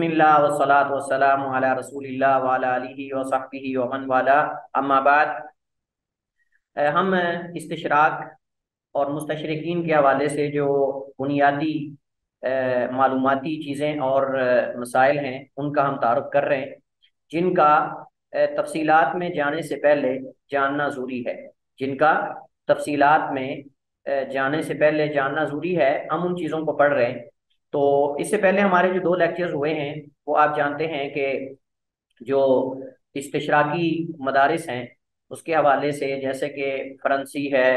बिस्मिल्लाह वस्सलातु वस्सलामु अला रसूलिल्लाह व अला आलिहि व सहबिहि व मन वाला, अम्मा बाद। हम इस्तिशराक और मुस्तशरिकीन के हवाले से जो बुनियादी मालूमाती चीज़ें और मसाइल हैं उनका हम तारुफ कर रहे हैं, जिनका तफसीलात में जाने से पहले जानना ज़रूरी है। जिनका तफसीलात में जाने से पहले जानना ज़रूरी है, हम उन चीज़ों को पढ़ रहे हैं। तो इससे पहले हमारे जो दो लेक्चर्स हुए हैं वो आप जानते हैं कि जो इस्तिशराकी मदारिस हैं उसके हवाले से, जैसे कि फ़रंसी है,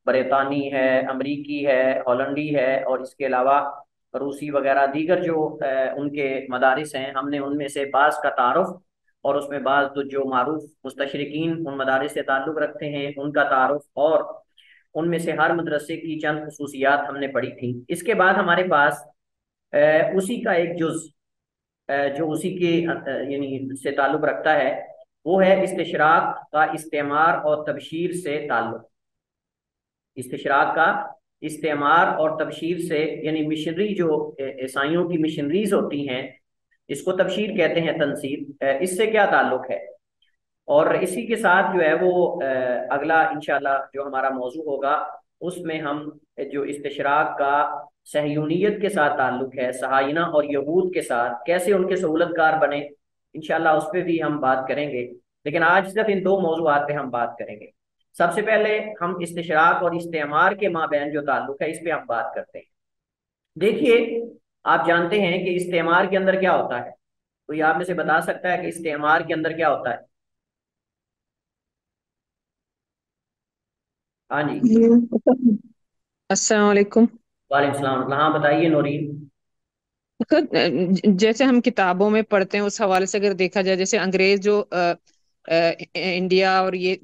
बरतानी है, अमरीकी है, हॉलैंडी है और इसके अलावा रूसी वगैरह दीगर जो उनके मदारिस हैं, हमने उनमें से बाज़ का तारुफ और उसमें बाज़ तो जो मारूफ मुस्तशरिकीन उन मदारिस से ताल्लुक़ रखते हैं उनका तारुफ और उनमें से हर मदरसे की चंद खसूसियात हमने पढ़ी थी। इसके बाद हमारे पास उसी का एक जुज़ जो उसी के यानी से ताल्लुक़ रखता है, वो है इस्तिशराक का इस्तेमार और तबशीर से ताल्लुक़। इस्तिशराक का इस्तेमार और तबशीर से, यानी मिशनरी जो ईसाइयों की मिशनरीज होती हैं, इसको तबशीर कहते हैं, तनसीर, इससे क्या ताल्लुक़ है। और इसी के साथ जो है वो अगला इंशाल्लाह जो हमारा मौजू होगा उसमें हम जो इस्तिशराक का सहयूनियत के साथ ताल्लुक़ है, सहायना और यहूद के साथ कैसे उनके सहूलतकार बने, इंशाल्लाह उस पर भी हम बात करेंगे। लेकिन आज सिर्फ इन दो मौजूआत पे हम बात करेंगे। सबसे पहले हम इस्तिशराक और इस्तेमार के माबैन जो ताल्लुक़ है इस पे हम बात करते हैं। देखिए, आप जानते हैं कि इस्तेमार के अंदर क्या होता है। कोई आप में से बता सकता है कि इस्तेमार के अंदर क्या होता है? हाँ जी। अस्सलाम वालेकुम। वालेकुम सलाम। हाँ बताइए नौरीन। जैसे हम किताबों में पढ़ते हैं उस हवाले से अगर देखा जाए, जैसे अंग्रेज जो इंडिया और ये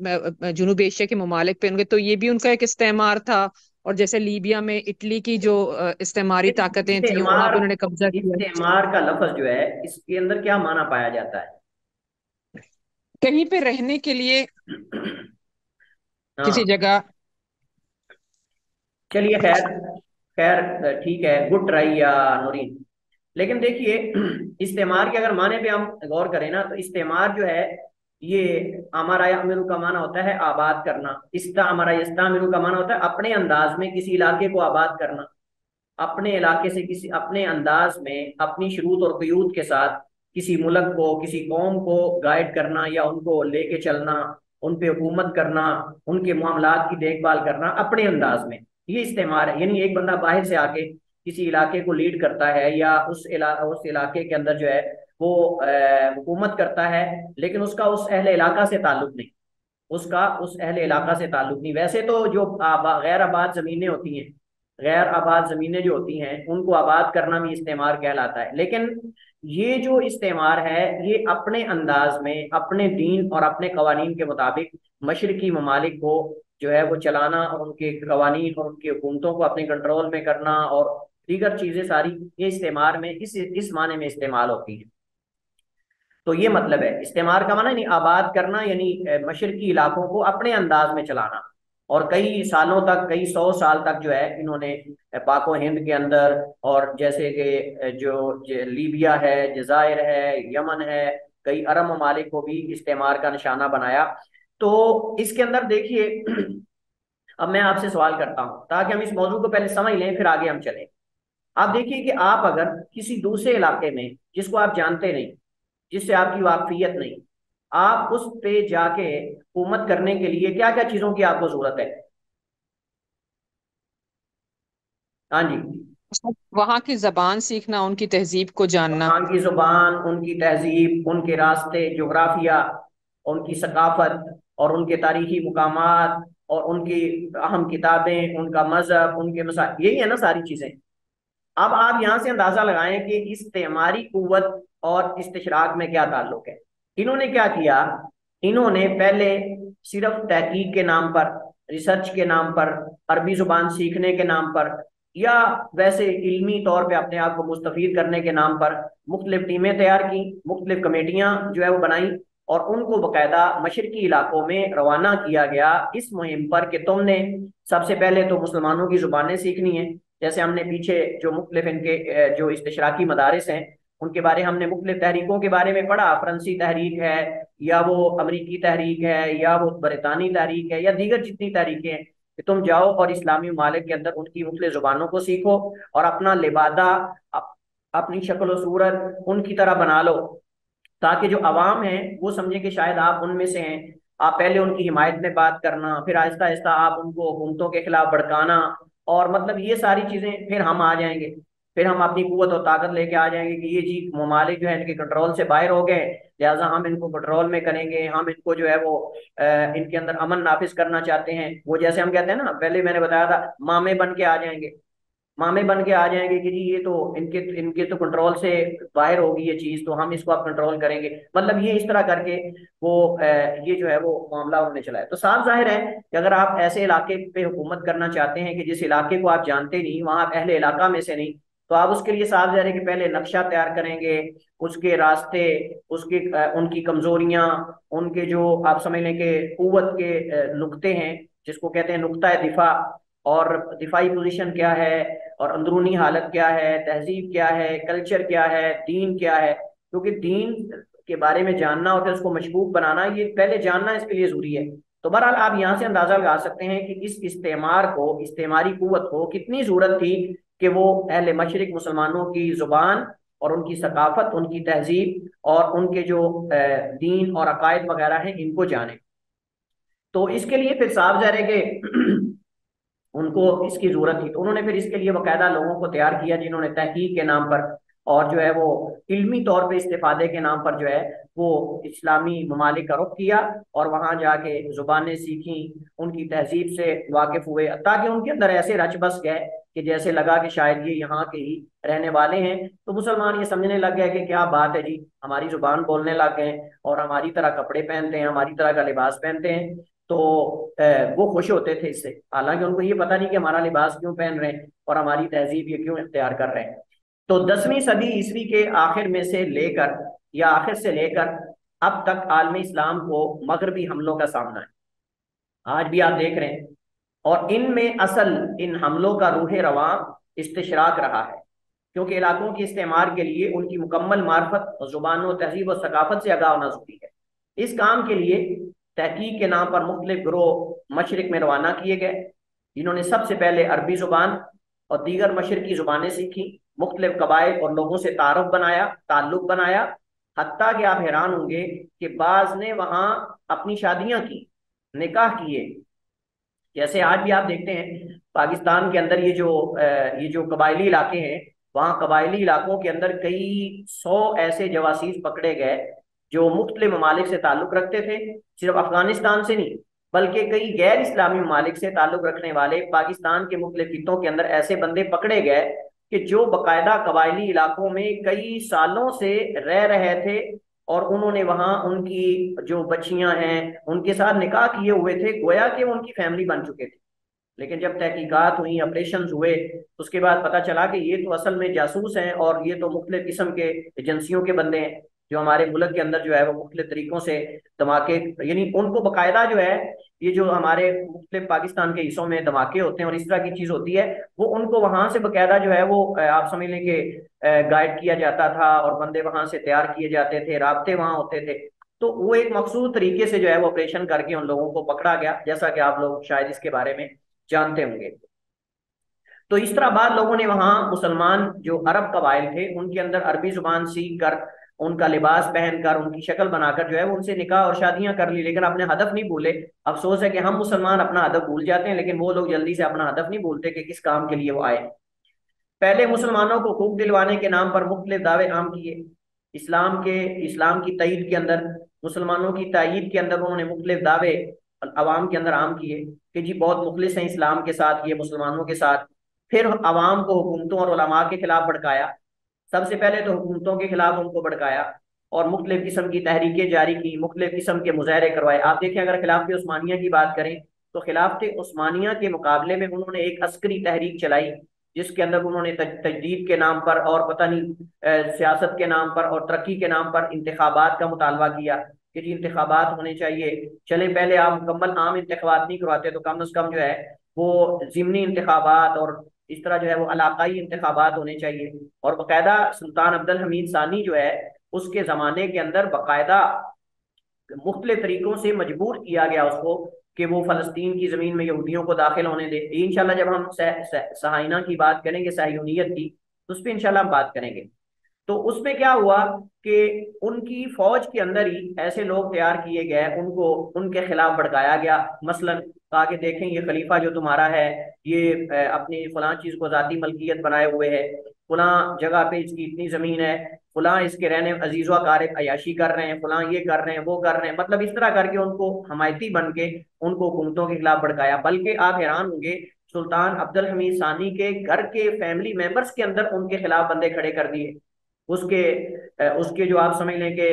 जनूब एशिया के ममालिक पे उनके, तो ये भी उनका एक इस्तेमार था। और जैसे लीबिया में इटली की जो इस्तेमारी ताकतें थी वहां इस्तेमार, पे उन्होंने कब्जा किया। इस्तेमार का लफ्ज जो है इसके अंदर क्या माना पाया जाता है? कहीं पे रहने के लिए किसी हाँ, जगह। चलिए खैर, खैर ठीक है, गुड ट्राई या नौरीन। लेकिन देखिए, इस्तेमार के अगर माने पे हम गौर करें ना, तो इस्तेमार जो है ये हमारा अमीरू का माना होता है आबाद करना। इसका हमारा इस्तामिरू का माना होता है अपने अंदाज में किसी इलाके को आबाद करना, अपने इलाके से किसी अपने अंदाज में अपनी शुरूत और क़यूद के साथ किसी मुल्क को, किसी कौम को गाइड करना या उनको लेके चलना, उन पे हुकूमत करना, उनके मामलात की देखभाल करना अपने अंदाज में, ये इस्तेमार है। यानी एक बंदा बाहर से आके किसी इलाके को लीड करता है या उस इलाके के अंदर जो है वो हुकूमत करता है, लेकिन उसका उस अहले इलाका से ताल्लुक नहीं, उसका उस अहले इलाका से ताल्लुक नहीं। वैसे तो जो गैर आबाद जमीनें होती हैं, गैर आबाद जमीनें जो होती हैं उनको आबाद करना भी इस्तेमार कहलाता है। लेकिन ये जो इस्तेमार है ये अपने अंदाज में, अपने दीन और अपने कवानीन के मुताबिक मशरकी ममालिक को जो है वो चलाना और उनके कवानीन और उनकी हुकूमतों को अपने कंट्रोल में करना और दीगर चीजें सारी, ये इस्तेमार में इस माने में इस्तेमाल होती है। तो ये मतलब है इस्तेमार का माना, यानी आबाद करना, यानी मशरकी इलाकों को अपने अंदाज में चलाना। और कई सालों तक, कई 100 साल तक जो है इन्होंने पाको हिंद के अंदर, और जैसे कि जो लीबिया है, जजायर है, यमन है, कई अरब ममालिक को भी इस्तेमार का निशाना बनाया। तो इसके अंदर देखिए, अब मैं आपसे सवाल करता हूं ताकि हम इस मौजू को पहले समझ लें फिर आगे हम चलें। आप देखिए कि आप अगर किसी दूसरे इलाके में, जिसको आप जानते नहीं, जिससे आपकी वाकफियत नहीं, आप उस पे जाके हुकूमत करने के लिए क्या क्या चीजों की आपको जरूरत है? हाँ जी। वहां की जबान सीखना, उनकी तहजीब को जानना। वहाँ की जुबान, उनकी तहजीब, उनके रास्ते, जोग्राफिया, उनकी सकाफत और उनके तारीखी मुकामात और उनकी अहम किताबें, उनका मजहब, उनके मसा, यही है ना सारी चीजें। अब आप यहाँ से अंदाजा लगाएं कि इस्तेमारी कुव्वत और इस्तिशराक में क्या ताल्लुक है। इन्होंने क्या किया, इन्होंने पहले सिर्फ तहकीक के नाम पर, रिसर्च के नाम पर, अरबी जुबान सीखने के नाम पर, या वैसे इल्मी तौर पे अपने आप को मुस्तफीद करने के नाम पर मुख्तलिफ टीमें तैयार की, मुख्तलिफ कमेटियां जो है वो बनाई और उनको बाकायदा मशरकी इलाकों में रवाना किया गया इस मुहिम पर कि तुमने सबसे पहले तो मुसलमानों की जुबानें सीखनी है। जैसे हमने पीछे जो मुख्तलिफ इनके जो इस्तिशराकी मदारिस हैं उनके बारे हमने मुख्तलिफ तहरीकों के बारे में पढ़ा, फ्रांसी तहरीक है या वो अमरीकी तहरीक है या वो बरतानी तहरीक है या दीगर जितनी तहरीकें हैं, कि तुम जाओ और इस्लामी ममालिक के अंदर उनकी मुख्तलिफ जुबानों को सीखो और अपना लिबादा, अपनी शक्ल और सूरत उनकी तरह बना लो, ताकि जो अवाम है वो समझे कि शायद आप उनमें से हैं। आप पहले उनकी हिमायत में बात करना, फिर आहिस्ता आहिस्ता आप उनको हुकूमतों के खिलाफ भड़काना, और मतलब ये सारी चीजें फिर हम आ जाएंगे, फिर हम अपनी कुव्वत और ताकत लेके आ जाएंगे कि ये जी ममालिक जो है इनके कंट्रोल से बाहर हो गए, लिहाजा हम इनको कंट्रोल में करेंगे, हम इनको जो है वो इनके अंदर अमन नाफिज करना चाहते हैं। वो जैसे हम कहते हैं ना, पहले मैंने बताया था, मामे बन के आ जाएंगे, मामे बन के आ जाएंगे कि जी ये तो इनके इनके तो कंट्रोल से बाहर होगी ये चीज, तो हम इसको आप कंट्रोल करेंगे। मतलब ये इस तरह करके वो ये जो है वो मामला उन्होंने चलाया। तो साफ जाहिर है कि अगर आप ऐसे इलाके पे हुकूमत करना चाहते हैं कि जिस इलाके को आप जानते नहीं, वहां आप अहले इलाका में से नहीं, तो आप उसके लिए साफ जाहिर है कि पहले नक्शा तैयार करेंगे, उसके रास्ते, उसके उनकी कमजोरियां, उनके जो आप समझ लें कि कुव्वत के नुक्ते हैं, जिसको कहते हैं नुक्ता दिफा, और दिफाई पोजीशन क्या है, और अंदरूनी हालत क्या है, तहजीब क्या है, कल्चर क्या है, दीन क्या है। क्योंकि दीन के बारे में जानना और फिर उसको मशबूक बनाना, ये पहले जानना इसके लिए जरूरी है। तो बहरहाल आप यहाँ से अंदाजा लगा सकते हैं कि इस इस्तेमार को, इस्तेमारी कुव्वत को कितनी जरूरत थी कि वो अहले मशरिक मुसलमानों की जुबान और उनकी सकाफत, उनकी तहजीब और उनके जो दीन और अकायद वगैरह हैं इनको जाने। तो इसके लिए फिर साफ जा रहे कि उनको इसकी जरूरत थी, तो उन्होंने फिर इसके लिए बाकायदा लोगों को तैयार किया जिन्होंने तहकीक के नाम पर और जो है वो इल्मी तौर पे इस्तेफादे के नाम पर जो है वो इस्लामी ममालिक का रुख किया, और वहां जाके जुबानें सीखी, उनकी तहजीब से वाकिफ हुए, ताकि उनके अंदर ऐसे रच बस गए कि जैसे लगा कि शायद ये यहाँ के ही रहने वाले हैं। तो मुसलमान ये समझने लग गए कि क्या बात है जी, हमारी जुबान बोलने लग गए और हमारी तरह कपड़े पहनते हैं, हमारी तरह का लिबास पहनते हैं। तो वो खुश होते थे इससे, हालांकि उनको ये पता नहीं कि हमारा लिबास क्यों पहन रहे हैं और हमारी तहजीब ये क्यों इख्तियार कर रहे हैं। तो 10वीं सदी ईस्वी के आखिर में से लेकर, या आखिर से लेकर अब तक आलम इस्लाम को मगरबी हमलों का सामना है, आज भी आप देख रहे हैं। और इनमें असल इन हमलों का रूह रवां इस्तिशराक रहा है, क्योंकि इलाकों के इस्तेमार के लिए उनकी मुकम्मल मार्फत और जुबान व तहजीब और सकाफत से आगाह होना जरूरी है। इस काम के लिए तहकीक के नाम पर मुख्तलिफ ग्रोह मशरक में रवाना किए गए, जिन्होंने सबसे पहले अरबी जुबान और दीगर मशरकी जुबानें सीखी, मुख्तलिफ कबाइल और लोगों से तारुफ बनाया, ताल्लुक बनाया। हत्ता कि आप हैरान होंगे कि बाज ने वहां अपनी शादियां की, निकाह किए। जैसे आज भी आप देखते हैं पाकिस्तान के अंदर ये जो कबायली इलाके हैं, वहाँ कबायली इलाकों के अंदर कई सौ ऐसे जवासीस पकड़े गए जो मुख्तलिफ ममालिक से ताल्लुक रखते थे, सिर्फ अफगानिस्तान से नहीं बल्कि कई गैर इस्लामी ममालिक से ताल्लुक रखने वाले पाकिस्तान के मुख्तलिफ खित्तों के अंदर ऐसे बंदे पकड़े गए कि जो बाकायदा कबायली इलाकों में कई सालों से रह रहे थे, और उन्होंने वहां उनकी जो बच्चियां हैं उनके साथ निकाह किए हुए थे, गोया कि वो उनकी फैमिली बन चुके थे। लेकिन जब तहकीकात हुई, ऑपरेशन हुए, उसके बाद पता चला कि ये तो असल में जासूस हैं और ये तो मुख्तलिफ किस्म के एजेंसियों के बंदे हैं, जो हमारे मुल्क के अंदर जो है वो मुख्तलिफ तरीकों से धमाके, यानी उनको बाकायदा जो है ये जो हमारे मुख्तलिफ पाकिस्तान के हिस्सों में धमाके होते हैं और इस तरह की चीज होती है, वो उनको वहां से बाकायदा जो है वो आप समझ लें कि गाइड किया जाता था और बंदे वहां से तैयार किए जाते थे, राब्ते वहां होते थे। तो वो एक मखसूस तरीके से जो है वो ऑपरेशन करके उन लोगों को पकड़ा गया, जैसा कि आप लोग शायद इसके बारे में जानते होंगे। तो इस तरह बाद लोगों ने वहां मुसलमान जो अरब कबाइल थे उनके अंदर अरबी जुबान सीख कर, उनका लिबास पहनकर, उनकी शक्ल बनाकर जो है वो उनसे निकाह और शादियां कर ली, लेकिन अपने हदफ नहीं भूले। अफसोस है कि हम मुसलमान अपना हदफ भूल जाते हैं, लेकिन वो लोग जल्दी से अपना हदफ नहीं भूलते कि किस काम के लिए वो आए। पहले मुसलमानों को हुकूक दिलवाने के नाम पर मुख्तलिफ दावे आम किए। इस्लाम की तईद के अंदर, मुसलमानों की तायीद के अंदर उन्होंने मुख्तलिफ दावे अवाम के अंदर आम किए कि जी बहुत मुखलिस हैं इस्लाम के साथ, ये मुसलमानों के साथ। फिर अवाम को हुकूमतों और उलमा के खिलाफ भड़काया। सबसे पहले तो हुकूमतों के खिलाफ उनको भड़काया और मुख्तलिफ किस्म की तहरीकें जारी की, मुख्तलिफ किस्म के मुजाहरे करवाए। आप देखें, अगर खिलाफत उस्मानिया की बात करें तो खिलाफत उस्मानिया के मुकाबले में उन्होंने एक अस्करी तहरीक चलाई, जिसके अंदर उन्होंने तजदीद के नाम पर और पता नहीं सियासत के नाम पर और तरक्की के नाम पर इंतखाबात का मुतालबा किया कि जी इंतखाबात होने चाहिए। चले पहले आप मुकम्मल आम इंतखाबात नहीं करवाते तो कम अज कम जो है वो जिमनी इंतखाबात और इस तरह जो है वो इलाकाई इंतखाबात होने चाहिए। और बाकायदा सुल्तान अब्दुल हमीद सानी जो है उसके ज़माने के अंदर बाकायदा मुख्तलिफ तरीकों से मजबूर किया गया उसको कि वो फ़लस्तीन की ज़मीन में यहूदियों को दाखिल होने दे। इंशाल्लाह जब हम सहाइना की बात करेंगे, सहायूनियत की, तो उस पर इंशाल्लाह हम बात करेंगे। तो उसमें क्या हुआ कि उनकी फौज के अंदर ही ऐसे लोग तैयार किए गए, उनको उनके खिलाफ भड़काया गया। मसलन कहा कि देखें ये खलीफा जो तुम्हारा है ये अपनी फलां चीज को जाती मलकियत बनाए हुए है, फलां जगह पे इसकी इतनी जमीन है, फलां इसके रहने अजीजो अकारब अयाशी कर रहे हैं, फलां ये कर रहे हैं, वो कर रहे हैं, मतलब इस तरह करके उनको हमायती बन के उनको हुकूमतों के खिलाफ भड़काया। बल्कि आप हैरान होंगे, सुल्तान अब्दुल हमीद सानी के घर के फैमिली मेंबर्स के अंदर उनके खिलाफ बंदे खड़े कर दिए। उसके उसके जो आप समझ लें कि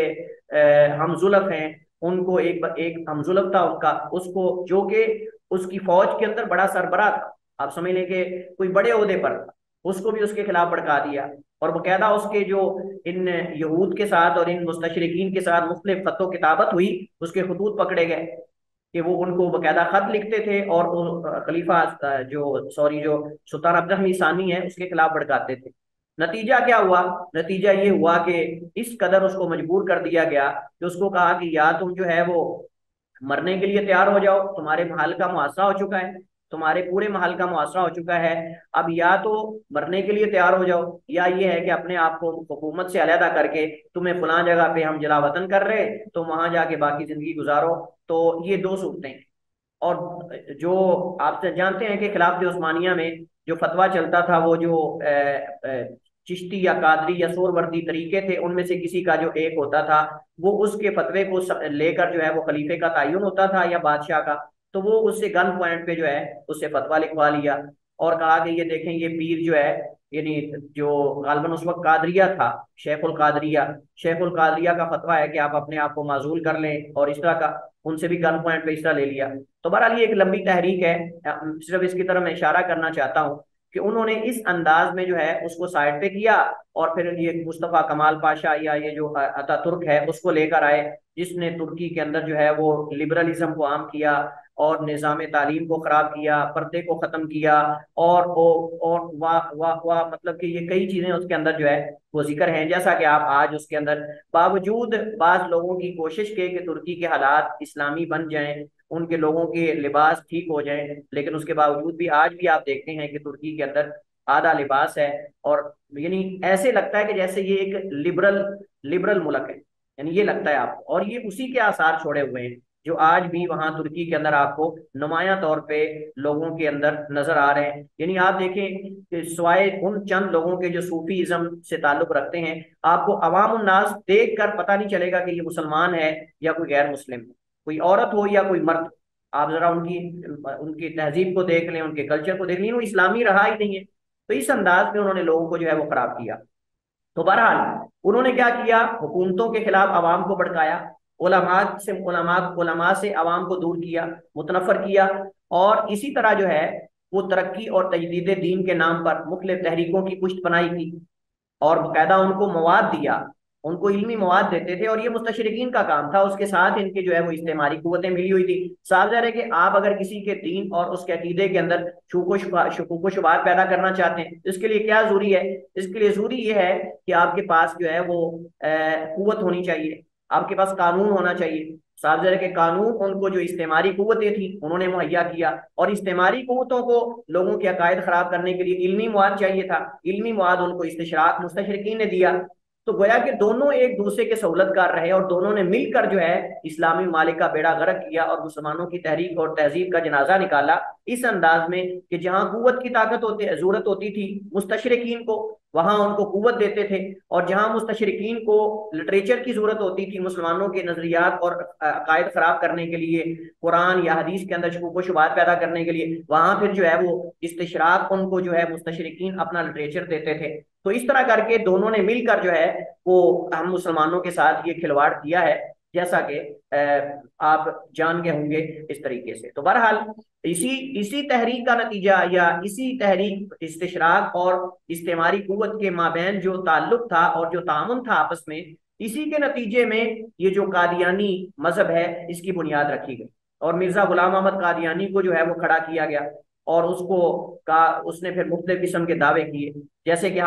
हमजुलफ हैं, उनको एक हमजुलफ था उनका, उसको जो कि उसकी फौज के अंदर बड़ा सरबराह था, आप समझ लें कि कोई बड़े ओहदे पर था, उसको भी उसके खिलाफ भड़का दिया। और बकायदा उसके जो इन यहूद के साथ और इन मुस्तशरिकीन के साथ मुख्तलिफ खतो किताबत हुई, उसके खतूत पकड़े गए कि वो उनको बकायदा खत लिखते थे और खलीफा जो सॉरी जो सुल्तान अब्दुल हमीद सानी है उसके खिलाफ भड़काते थे। नतीजा क्या हुआ? नतीजा ये हुआ कि इस कदर उसको मजबूर कर दिया गया कि उसको कहा कि या तुम जो है वो मरने के लिए तैयार हो जाओ, तुम्हारे महल का मुआवजा हो चुका है, तुम्हारे पूरे महल का मुआवजा हो चुका है, अब या तो मरने के लिए तैयार हो जाओ, या ये है कि अपने आप को हुकूमत से अलहदा करके तुम्हें फलां जगह पे हम जला वतन कर रहे हैं, तो वहां जाके बाकी जिंदगी गुजारो। तो ये दो सूरतें। और जो आप जानते हैं कि खिलाफत उस्मानिया में जो फतवा चलता था, वो जो चिश्ती या कादरी या सोरवर्दी तरीके थे, उनमें से किसी का जो एक होता था, वो उसके फतवे को लेकर जो है वो खलीफे का तयन होता था या बादशाह का, तो वो उससे गन पॉइंट पे जो है उससे फतवा लिखवा लिया और कहा कि ये देखें ये पीर जो है, यानी जो गालबन उस वक्त कादरिया था, शेखुल कादरिया का फतवा है कि आप अपने आप को माजूल कर लें, और इस तरह का उनसे भी गन पॉइंट पे इस तरह ले लिया। तो बहरहाल ये एक लंबी तहरीक है, सिर्फ इसकी तरफ मैं इशारा करना चाहता हूँ कि उन्होंने इस अंदाज में जो है उसको साइड पे किया, और फिर ये मुस्तफ़ा कमाल पाशा या ये जो अतातुर्क है उसको लेकर आए, जिसने तुर्की के अंदर जो है वो लिबरलिज्म को आम किया और निज़ाम तालीम को खराब किया, पर्दे को ख़त्म किया, और वाह वाह वाह, मतलब कि ये कई चीज़ें उसके अंदर जो है वो जिक्र हैं। जैसा कि आप आज उसके अंदर बावजूद बाज लोगों की कोशिश के कि तुर्की के हालात इस्लामी बन जाएं, उनके लोगों के लिबास ठीक हो जाएं, लेकिन उसके बावजूद भी आज भी आप देखते हैं कि तुर्की के अंदर आधा लिबास है, और यानी ऐसे लगता है कि जैसे ये एक लिबरल लिबरल मुल्क है, यानी ये लगता है आपको, और ये उसी के आसार छोड़े हुए हैं जो आज भी वहां तुर्की के अंदर आपको नुमाया तौर पे लोगों के अंदर नजर आ रहे हैं। यानी आप देखें कि सिवाय उन चंद लोगों के जो सूफीज्म से ताल्लुक रखते हैं, आपको अवाम उन्नास देख कर पता नहीं चलेगा कि ये मुसलमान है या कोई गैर मुस्लिम है, कोई औरत हो या कोई मर्द। आप जरा उनकी उनकी तहजीब को देख लें, उनके कल्चर को देख लें, वो इस्लामी रहा ही नहीं है। तो इस अंदाज में उन्होंने लोगों को जो है वो खराब किया। तो बहरहाल उन्होंने क्या किया, हुकूमतों के खिलाफ आवाम को भड़काया, उलमा से आवाम को दूर किया, मुतनफर किया, और इसी तरह जो है वो तरक्की और तजदीद दीन के नाम पर मुख्तलिफ तहरीकों की पुष्ट बनाई की, और बाकायदा उनको मवाद दिया, उनको इल्मी मवाद देते थे, और ये मुस्तशरिकीन का काम था। उसके साथ इनके जो है वो इस्तेमारी कुव्वतें मिली हुई थी। साफ ज़ाहिर है कि आप अगर किसी के दीन और उसके अकीदे के अंदर शुकूक शुबात पैदा करना चाहते हैं, तो इसके लिए क्या जरूरी है? इसके लिए जरूरी ये है कि आपके पास जो है वो कुव्वत होनी चाहिए, आपके पास कानून होना चाहिए। साफ ज़ाहिर है कि कानून उनको जो इस्तेमारी कुव्वतें थी उन्होंने मुहैया किया, और इस्तेमारी कुव्वतों को लोगों के अकायद खराब करने के लिए इल्मी मवाद चाहिए था, इल्मी मवाद उनको इस्तिशराक मुस्तशरिकीन ने दिया। तो गोया कि दोनों एक दूसरे के सहूलतकार रहे, और दोनों ने मिलकर जो है इस्लामी ममालिक का बेड़ा गर्क किया और मुसलमानों की तहरीक और तहजीब का जनाजा निकाला, इस अंदाज में कि जहां कुव्वत की ताकत होती जरूरत होती थी मुस्तशरिकीन को, वहां उनको कुव्वत देते थे, और जहां मुस्तशरिकीन को लिटरेचर की जरूरत होती थी मुसलमानों के नजरियात और अकायद खराब करने के लिए, कुरान या हदीस के अंदर शुकूक शुबहात पैदा करने के लिए, वहां फिर जो है वो इस्तिशराक उनको जो है मुस्तशरिकीन अपना लिटरेचर देते थे। तो इस तरह करके दोनों ने मिलकर जो है वो हम मुसलमानों के साथ ये खिलवाड़ किया है, जैसा कि आप जान गए होंगे इस तरीके से। तो बहरहाल इसी इसी तहरीक का नतीजा, या इसी तहरीक इस्तिशराक और इस्तेमारी कुव्वत के माबैन जो ताल्लुक था और जो तामुन था आपस में, इसी के नतीजे में ये जो कादियानी मजहब है इसकी बुनियाद रखी गई, और मिर्जा गुलाम अहमद कादियानी को जो है वो खड़ा किया गया। और उसको का उसने फिर मुख्तलिफ किस्म के दावे किए। जैसे कि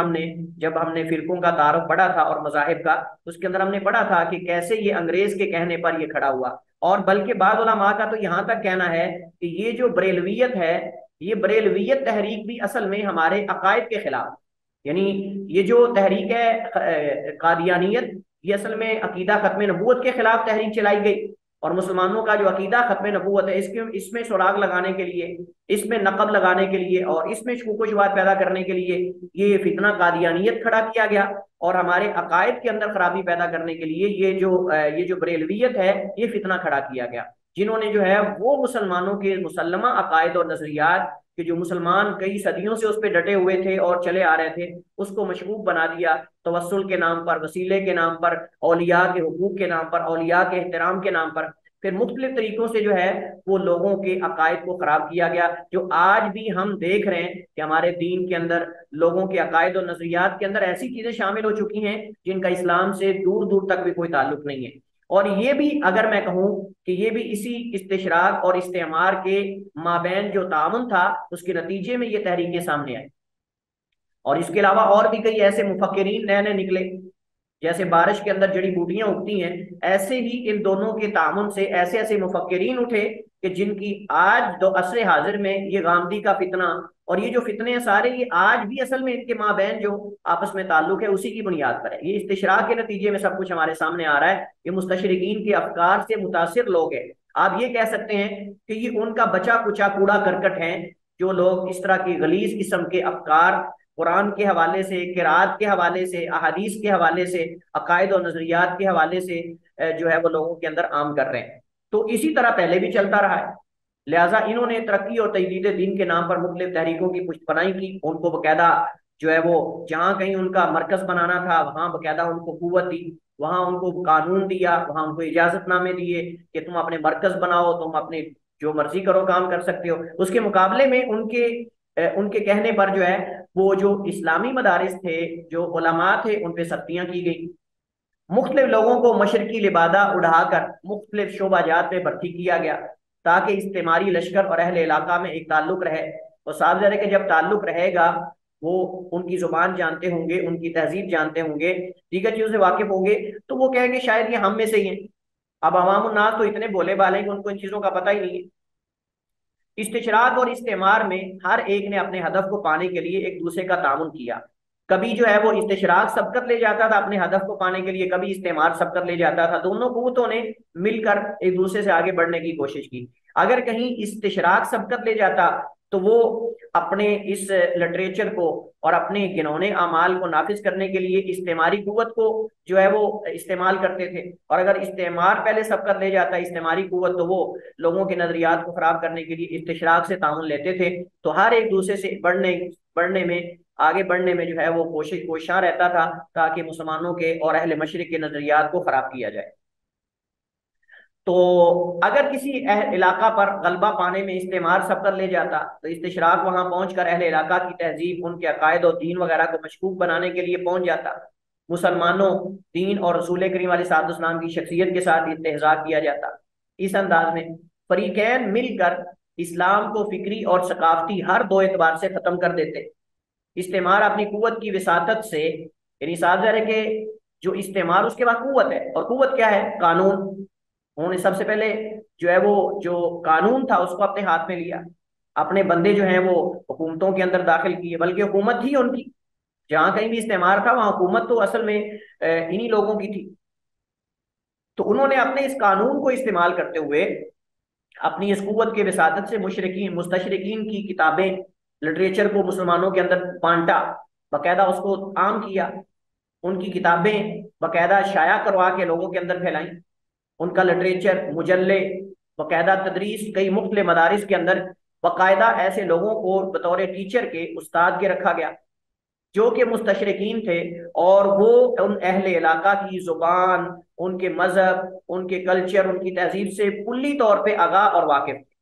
जब हमने फिरकों का तारुफ पढ़ा था और मजाहिब का, उसके अंदर हमने पढ़ा था कि कैसे ये अंग्रेज के कहने पर ये खड़ा हुआ। और बल्कि बाद उलमा का तो यहाँ तक कहना है कि ये जो बरेलवियत है, ये बरेलवियत तहरीक भी असल में हमारे अकायद के खिलाफ, यानी ये जो तहरीक है कादियानियत, ये असल में अकीदा खत्म नबूवत के खिलाफ तहरीक चलाई गई। और मुसलमानों का जो अकीदा खत्म नबूवत है, इसके इसमें सुराग लगाने के लिए, इसमें नकब लगाने के लिए और इसमें शूको शुबात पैदा करने के लिए ये फितना कादियानियत खड़ा किया गया। और हमारे अकायद के अंदर खराबी पैदा करने के लिए ये जो बरेलवियत है, ये फितना खड़ा किया गया, जिन्होंने जो है वो मुसलमानों के मुसल्लमा अकायद और नजरियात कि जो मुसलमान कई सदियों से उस पर डटे हुए थे और चले आ रहे थे, उसको मशबूब बना दिया। तवस्सुल के नाम पर, वसीले के नाम पर, औलिया के हुकूक के नाम पर, औलिया के एहतराम के नाम पर, फिर मुख्तलिफ तरीकों से जो है वो लोगों के अकायद को खराब किया गया। जो आज भी हम देख रहे हैं कि हमारे दीन के अंदर लोगों के अकायद और नजरियात के अंदर ऐसी चीजें शामिल हो चुकी हैं जिनका इस्लाम से दूर दूर तक भी कोई ताल्लुक नहीं है। और ये भी अगर मैं कहूँ कि ये भी इसी इस्तिशराक और इस्तेमार के माबैन जो तामुन था, उसके नतीजे में ये तहरीकें सामने आई। और इसके अलावा और भी कई ऐसे मुफक्किरीन नए नए निकले, जैसे बारिश के अंदर जड़ी बूटियां उगती हैं, ऐसे ही इन दोनों के तामुन से ऐसे ऐसे मुफक्किरीन उठे कि जिनकी आज दो असरे हाजिर में ये गामदी का फितना और ये जो फितने हैं सारे, ये आज भी असल में इनके माबैन जो आपस में ताल्लुक है उसी की बुनियाद पर है। ये इस्तिशराक के नतीजे में सब कुछ हमारे सामने आ रहा है। ये मुस्तशरिकीन के अफकार से मुतासिर लोग हैं। आप ये कह सकते हैं कि ये उनका बचा कुचा कूड़ा करकट है, जो लोग इस तरह की गलीज किस्म के अफकार कुरान के हवाले से, किरात के हवाले से, अहादीस के हवाले से, अकायद और नजरियात के हवाले से जो है वो लोगों के अंदर आम कर रहे हैं। तो इसी तरह पहले भी चलता रहा है। लिहाजा इन्होंने तरक्की और तजदीद दीन के नाम पर मुख्तलिफ तहरीकों की पुष्टपनाही की। उनको बकायदा जो है वो जहाँ कहीं उनका मरकज बनाना था वहां बकायदा उनको कुव्वत दी, वहां उनको कानून दिया, वहां उनको इजाजतनामे दिए कि तुम अपने मरकज बनाओ, तुम अपने जो मर्जी करो काम कर सकते हो। उसके मुकाबले में उनके कहने पर जो है वो जो इस्लामी मदारिस थे, जो उलमा थे, उन पे सख्तियां की गई। मुख्तलिफ लोगों को मशरकी लिबादा उड़ाकर मुख्तलिफ शोबाजात में भर्ती किया गया ताकि इस्तेमारी लश्कर और अहले इलाका में एक ताल्लुक रहे। और साफ ज़ाहिर है कि जब ताल्लुक रहेगा, वो उनकी जुबान जानते होंगे, उनकी तहजीब जानते होंगे, दीगर चीज़ों से वाकिफ होंगे, तो वो कहेंगे शायद ये हम में से ही हैं। अब अवाम उन्नास तो इतने भोले भाले हैं कि उनको इन चीज़ों का पता ही नहीं है। इस्तिशराक और इस्तेमार में हर एक ने अपने हदफ को पाने के लिए एक दूसरे का तामुन किया। कभी जो है वो इस्तिशराक सबकत ले जाता था अपने हदफ को पाने के लिए, कभी इस्तेमार सबकत ले जाता था। दोनों कुव्वतों ने मिलकर एक दूसरे से आगे बढ़ने की कोशिश की। अगर कहीं इस्तिशराक सबकत ले जाता तो वो अपने इस लिटरेचर को और अपने घिनौने अमाल को नाफिज करने के लिए इस्तेमारी कुव्वत को जो है वो इस्तेमाल करते थे। और अगर इस्तेमार पहले सबकत ले जाता इस्तेमारी कुव्वत, तो वो लोगों के नजरियात को खराब करने के लिए इस्तिशराक से तामुन लेते थे। तो हर एक दूसरे से बढ़ने में, आगे बढ़ने में जो है वो कोशिशां रहता था ताकि मुसलमानों के और अहले मशरिक के नजरियात को खराब किया जाए। तो अगर किसी इलाका पर गलबा पाने में इस्तेमार सबकर ले जाता तो इस्तिशराक वहां पहुंचकर अहले इलाका की तहजीब, उनके अकायद और दीन वगैरह को मशकूक बनाने के लिए पहुंच जाता। मुसलमानों, दीन और रसूल करीम अलैहिस्सलाम की शख्सियत के साथ इस्तेहज़ा किया जाता। इस अंदाज में फरीकैन मिलकर इस्लाम को फिक्री और सकाफती हर दो एतबार से खत्म कर देते। इस्तेमार अपनी कुव्वत की विसातत से, यानी साथ है कि जो इस्तेमार उसके बाद कुव्वत है, और कुव्वत क्या है? कानून। उन्होंने सबसे पहले जो है वो जो कानून था उसको अपने हाथ में लिया। अपने बंदे जो हैं वो हुकूमतों के अंदर दाखिल किए, बल्कि हुकूमत थी उनकी। जहां कहीं भी इस्तेमार था वहां हुकूमत तो असल में इन्हीं लोगों की थी। तो उन्होंने अपने इस कानून को इस्तेमाल करते हुए अपनी इस कुव्वत के विसादत से मुशरिकीन मुस्तशरिकीन की किताबें, लिटरेचर को मुसलमानों के अंदर बांटा, बाकायदा उसको आम किया। उनकी किताबें बाकायदा शाया करवा के लोगों के अंदर फैलाई। उनका लिटरेचर, मुजल्ले, बाकायदा तदरीस कई मुख्तलिफ मदारिस के अंदर बाकायदा ऐसे लोगों को बतौर टीचर के, उस्ताद के रखा गया जो कि मुस्तशरिकीन थे, और वो उन अहले इलाका की जुबान, उनके मजहब, उनके कल्चर, उनकी तहजीब से कुल्ली तौर पे आगाह और वाकिफ थे।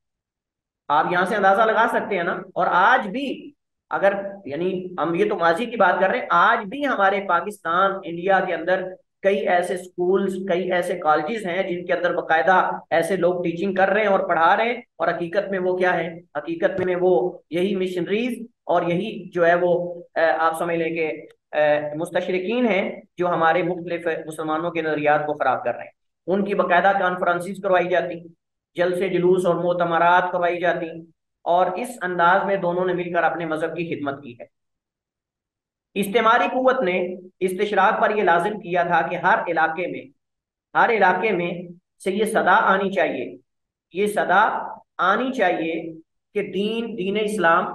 आप यहां से अंदाजा लगा सकते हैं ना। और आज भी अगर, यानी हम ये तो माजी की बात कर रहे हैं, आज भी हमारे पाकिस्तान, इंडिया के अंदर कई ऐसे स्कूल्स, कई ऐसे कॉलेजेस हैं जिनके अंदर बाकायदा ऐसे लोग टीचिंग कर रहे हैं और पढ़ा रहे हैं, और हकीकत में वो क्या है, हकीकत में वो यही मिशनरीज और यही जो है वो आप समझ लें कि मुस्तशरिकीन हैं जो हमारे मुख्तलिफ मुसलमानों के नजरियात को खराब कर रहे हैं। उनकी बाकायदा कॉन्फ्रेंसिस करवाई जाती, जलसे जुलूस और मोतमरात करवाई जाती, और इस अंदाज में दोनों ने मिलकर अपने मजहब की खिदमत की है। इस्तेमारी कुव्वत ने इस्तिशराक पर यह लाजिम किया था कि हर इलाके में से ये सदा आनी चाहिए, ये सदा आनी चाहिए कि दीन इस्लाम,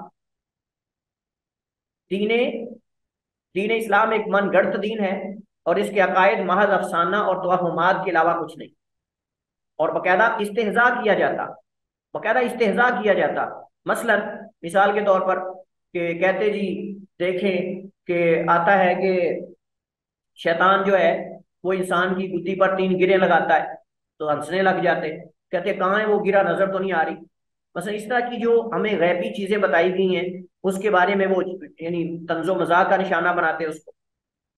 दीन दीन इस्लाम एक मनगढ़ंत दीन है, और इसके अकायद महज अफसाना और तोहमात के अलावा कुछ नहीं। और बाकायदा इस्तेहजा किया जाता। मसलन मिसाल के तौर पर कि कहते जी देखें कि आता है कि शैतान जो है वो इंसान की गुद्दी पर 3 गिरे लगाता है, तो हंसने लग जाते, कहते कहाँ है वो गिरा, नजर तो नहीं आ रही। बस इस तरह की जो हमें गैबी चीजें बताई गई हैं उसके बारे में वो यानी तंजो मजाक का निशाना बनाते हैं उसको,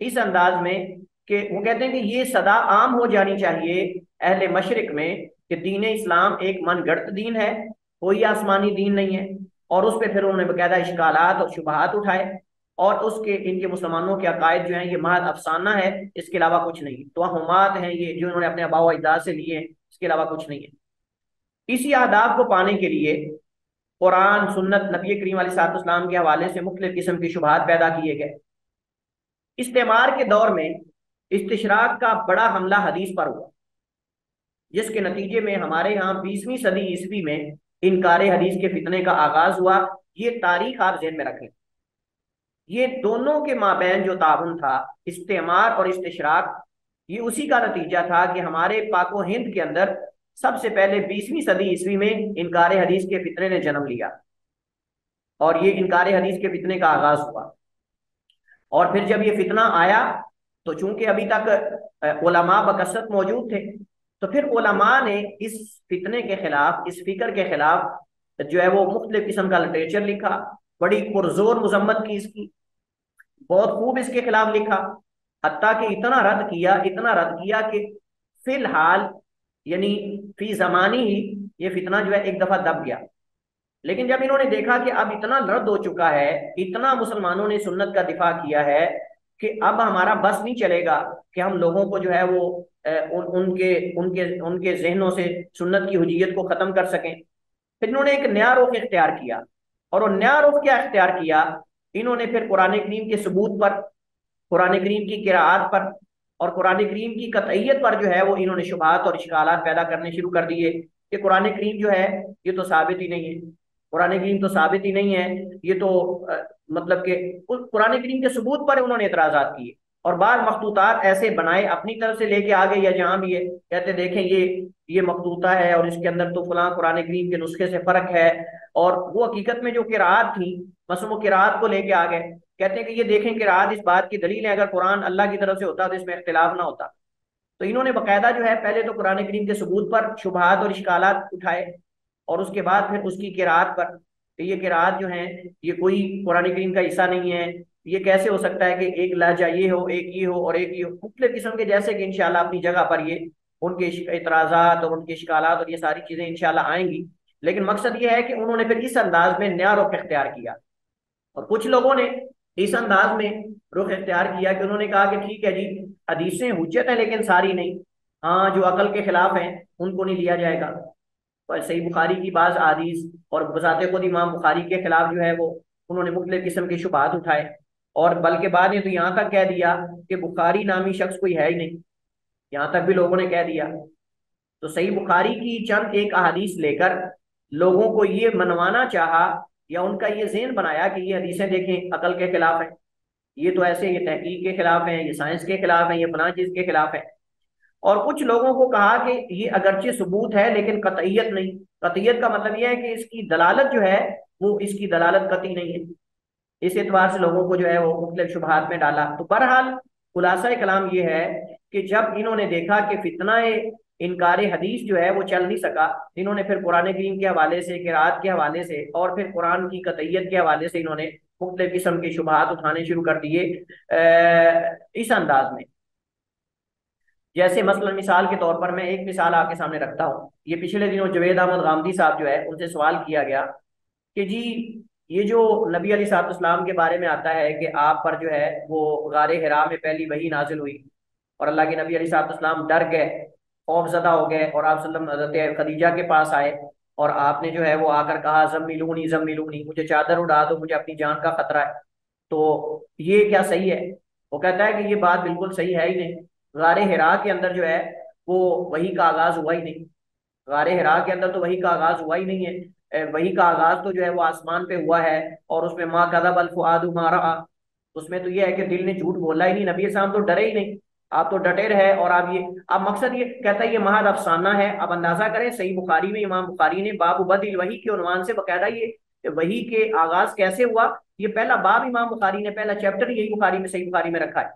इस अंदाज में कि वो कहते हैं कि ये सदा आम हो जानी चाहिए अहले मशरिक में कि दीन इस्लाम एक मनगढ़ंत दीन है, कोई आसमानी दीन नहीं है। और उस पर फिर उन्होंने बकायदा इश्कालात और शुबहात उठाए, और उसके इनके मुसलमानों के अकायद जो हैं ये महज अफसाना है, इसके अलावा कुछ नहीं, तोहमात हैं ये जो इन्होंने अपने आबा व अजदाद से लिए हैं, इसके अलावा कुछ नहीं है। इसी आदाब को पाने के लिए कुरान सुन्नत नबी करीम अलैहिस्सलाम के हवाले से मुख्तलिफ किस्म की शुबहात पैदा किए गए। इस्तेमार के दौर में इस्तिशराक का बड़ा हमला हदीस पर हुआ, जिसके नतीजे में हमारे यहाँ 20वीं सदी ईस्वी में इनकार हदीस के फितने का आगाज हुआ। ये तारीख आप ज़हन में रखें, ये दोनों के माबैन जो ताउन था, इस्तेमार और इस्तिशराक, ये उसी का नतीजा था कि हमारे पाको हिंद के अंदर सबसे पहले 20वीं सदी ईस्वी में इनकार हदीस के फितने ने जन्म लिया, और ये इनकार हदीस के फितने का आगाज हुआ। और फिर जब ये फितना आया तो चूंकि अभी तक उलमा बकसरत मौजूद थे, तो फिर उलमा ने इस फितने के खिलाफ, इस फिक्र के खिलाफ जो है वो मुख्तलिफ किस्म का लिटरेचर लिखा, बड़ी पुरजोर मजम्मत की इसकी, बहुत खूब इसके खिलाफ लिखा, हत्ता कि इतना रद्द किया कि फिलहाल यानी फी जमानी ही ये फितना जो है एक दफा दब गया। लेकिन जब इन्होंने देखा कि अब इतना रद्द हो चुका है, इतना मुसलमानों ने सुन्नत का दिफा किया है कि अब हमारा बस नहीं चलेगा कि हम लोगों को जो है वो उनके उनके उनके जहनों से सुन्नत की हुज्जियत को खत्म कर सकें। फिर इन्होंने एक नया रुख इख्तियार किया, और वो नया रुख क्या इख्तियार किया, इन्होंने फिर कुरान करीम के सबूत पर, कुरान करीम की किराआत पर और कुरान करीम की कतईयत पर जो है वो इन्होंने शुबहात और इश्कालात पैदा करने शुरू कर दिए कि कुरान करीम जो है ये तो साबित ही नहीं है, कुरान करीम तो साबित ही नहीं है, ये तो मतलब कि उस कुरान करीम के सबूत पर उन्होंने एतराजात किए, और बाद मखतूतात ऐसे बनाए अपनी तरफ से लेके आ गए, या जहां भी है कहते देखें ये मखतूता है और इसके अंदर तो फलां कुरान करीम के नुस्खे से फर्क है। और वो हकीकत में जो किरात थी, मसलन वो किरात को लेके आ गए, कहते हैं कि ये देखें किरात इस बात की दलील है, अगर कुरान अल्लाह की तरफ से होता तो इसमें इख्तिलाफ ना होता। तो इन्होंने बाकायदा जो है पहले तो कुरान करीम के सबूत पर शुबहात और इश्कालात उठाए, और उसके बाद फिर उसकी किरात पर, तो ये किरात जो है ये कोई कुरान करीम का हिस्सा नहीं है, ये कैसे हो सकता है कि एक लहजा ये हो, एक ये हो और एक ये हो, मुख्तलिफ किस्म के, जैसे कि इंशाल्लाह अपनी जगह पर ये उनके इतराजात और उनके इश्कालात और ये सारी चीजें इंशाल्लाह आएंगी। लेकिन मकसद ये है कि उन्होंने फिर इस अंदाज में नया रुख इख्तियार किया, और कुछ लोगों ने इस अंदाज में रुख इख्तियार किया कि उन्होंने कहा कि ठीक है जी, हदीसें हुज्जत हैं लेकिन सारी नहीं, हाँ जो अकल के खिलाफ हैं उनको नहीं लिया जाएगा। और सही बुखारी की बाज हदीस और बजाते खुद इमाम बुखारी के खिलाफ जो है वो उन्होंने मुख्तलिफ किस्म के शुबहात उठाए, और बल्कि बाद ने तो यहाँ तक कह दिया कि बुखारी नामी शख्स कोई है ही नहीं, यहाँ तक भी लोगों ने कह दिया। तो सही बुखारी की चंद एक अहादीस लेकर लोगों को ये मनवाना चाहा, या उनका ये ज़हन बनाया कि ये हदीसें देखें अकल के खिलाफ हैं, ये तो ऐसे ये तहकीक के खिलाफ हैं, ये साइंस के खिलाफ हैं, ये फलां चीज के खिलाफ है। और कुछ लोगों को कहा कि ये अगरचे सबूत है लेकिन कतईयत नहीं, कतईयत का मतलब यह है कि इसकी दलालत जो है वो इसकी दलालत कतई नहीं है। इस एतबार से लोगों को जो है वो मुख्तलिफ शुबहात में डाला। तो बहरहाल खुलासा कलाम ये है कि जब इन्होंने देखा कि फितना इनकार हदीस जो है वो चल नहीं सका, इन्होंने फिर कुरान करीम के हवाले से, किरात के हवाले से और फिर कुरान की कतईयत के हवाले से इन्होंने मुख्तलिफ किस्म के शुबहात उठाने शुरू कर दिए इस अंदाज में। जैसे मसलन मिसाल के तौर पर मैं एक मिसाल आपके सामने रखता हूँ। ये पिछले दिनों जवेद अहमद गामदी साहब जो है उनसे सवाल किया गया कि जी ये जो नबी अलैहिस्सलाम के बारे में आता है कि आप पर जो है वो गारे हिरा में पहली वही नाजिल हुई और अल्लाह के नबी अलैहिस्सलाम डर गए, खौफजदा हो गए और आप सल्लम हज़रत खदीजा के पास आए और आपने जो है वो आकर कहा जम्मिलूनी जम्मिलूनी, मुझे चादर उड़ा दो, मुझे अपनी जान का खतरा है। तो ये क्या सही है? वो कहता है कि ये बात बिल्कुल सही है ही नहीं। गारे हिरा के अंदर जो है वो वही का आगाज हुआ ही नहीं। गारे हिरा के अंदर तो वही का आगाज हुआ ही नहीं है। वही का आगाज तो जो है वो आसमान पे हुआ है और उसमें माँ कदब अल फुआदु मा रआ। उसमें तो ये है कि दिल ने झूठ बोला ही नहीं, नबी साहब तो डरे ही नहीं। आप तो डटे रहे और आप ये, अब मकसद ये कहता है ये महज अफसाना है। अब अंदाजा करें, सही बुखारी में इमाम बुखारी ने बाब बदिल वही के उन्वान से बकायदा ये वही के आगाज कैसे हुआ, ये पहला बाब इमाम बुखारी ने, पहला चैप्टर यही बुखारी में, सही बुखारी में रखा है।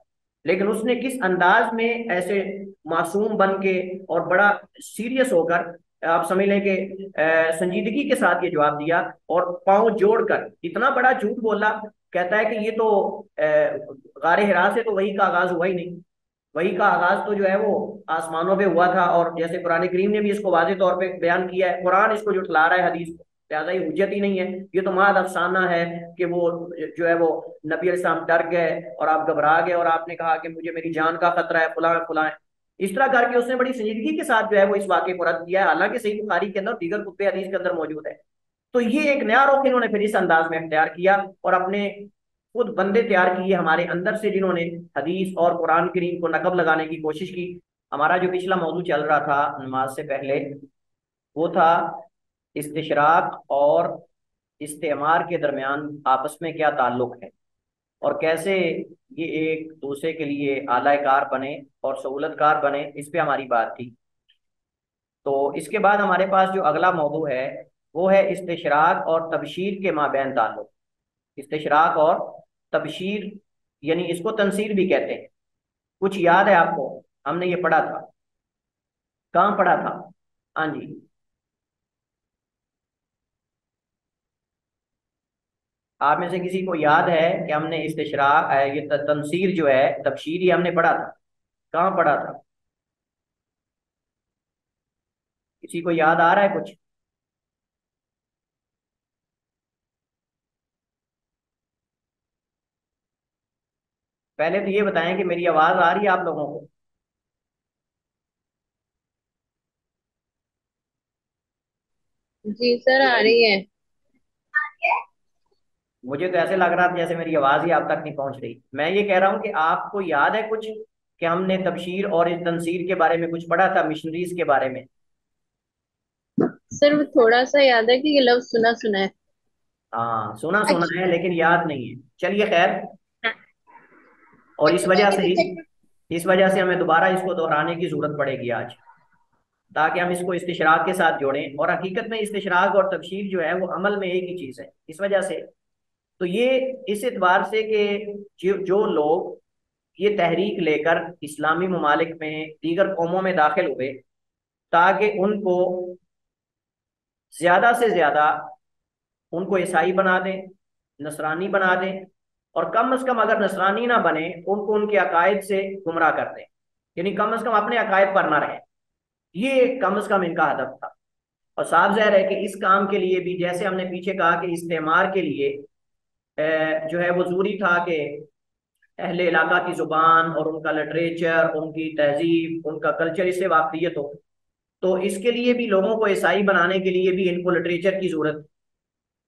लेकिन उसने किस अंदाज में ऐसे मासूम बन के और बड़ा सीरियस होकर, आप समझ लें कि संजीदगी के साथ ये जवाब दिया और पांव जोड़कर इतना बड़ा झूठ बोला। कहता है कि ये तो गारे हिरा से तो वही का आगाज हुआ ही नहीं। वही का आगाज तो जो है वो आसमानों पे हुआ था और जैसे कुरान करीम ने भी इसको वाज़ेह तौर पे बयान किया है, कुरान इसको जुटला रहा है हदीस को, लिहाजा ये हुज्जत ही नहीं है। ये तो महज अफसाना है कि वो जो है वो नबी अलैहिस्सलाम डर गए और आप घबरा गए और आपने कहा कि मुझे मेरी जान का खतरा है, फुला फुला है। इस तरह करके उसने बड़ी संजीदगी के साथ जो है वो इस वाक़े को रद्द किया है, हालांकि सही बुखारी के अंदर दीगर कुत्ते हदीस के अंदर मौजूद है। तो ये एक नया रुख इन्होंने फिर इस अंदाज में अख्तियार किया और अपने खुद बंदे तैयार किए हमारे अंदर से, जिन्होंने हदीस और कुरान करीम को नकब लगाने की कोशिश की। हमारा जो पिछला मौजू चल रहा था नमाज से पहले, वो था इस्तिशराक और इस्तेमार के दरमियान आपस में क्या ताल्लुक है और कैसे ये एक दूसरे के लिए आला कार बने और सहूलतकार बने, इस पे हमारी बात थी। तो इसके बाद हमारे पास जो अगला मौजू है वो है इस्तिशराक और तबशीर के माबैन ताल्लुक। इस्तिशराक और तबशीर, यानी इसको तनसीर भी कहते हैं। कुछ याद है आपको? हमने ये पढ़ा था, कहाँ पढ़ा था? हाँ जी, आप में से किसी को याद है कि हमने इस्तिशराक ये तनसीर जो है, तबशीर, ये हमने पढ़ा था, कहाँ पढ़ा था? किसी को याद आ रहा है कुछ? पहले तो ये बताएं कि मेरी आवाज आ रही है आप लोगों को? जी सर, आ रही है। मुझे तो ऐसे लग रहा था जैसे मेरी आवाज ही आप तक नहीं पहुंच रही। मैं ये कह रहा हूँ कि आपको याद है कुछ कि हमने तबशीर और इस तनसीर के बारे में कुछ पढ़ा था, मिशनरीज के बारे में? सर वो थोड़ा सा याद है कि ये लफ्ज सुना सुना है। हाँ, सुना सुना अच्छा। है लेकिन याद नहीं है। चलिए खैर, हाँ। और अच्छा मैं भी देख। इस वजह से हमें दोबारा इसको दोहराने की जरूरत पड़ेगी आज, ताकि हम इसको इस्तिशराक के साथ जोड़ें। और हकीकत में इस्तिशराक और तबशीर जो है वो अमल में एक ही चीज़ है, इस वजह से। तो ये इस एतबार से कि जो लोग ये तहरीक लेकर इस्लामी ममालिक में दीगर कौमों में दाखिल हुए ताकि उनको ज्यादा से ज्यादा उनको ईसाई बना दें, नसरानी बना दें, और कम से कम अगर नसरानी ना बने उनको उनके अकायद से गुमराह कर दें, यानी कम से कम अपने अकायद पर ना रहें। ये कम से कम इनका हदफ था। और साफ जाहिर है कि इस काम के लिए भी, जैसे हमने पीछे कहा कि इस्तेमार के लिए जो है वो जरूरी था कि अहले इलाका की जुबान और उनका लिटरेचर, उनकी तहजीब, उनका कल्चर, इससे वाकफियत हो। तो इसके लिए भी, लोगों को ईसाई बनाने के लिए भी इनको लिटरेचर की जरूरत,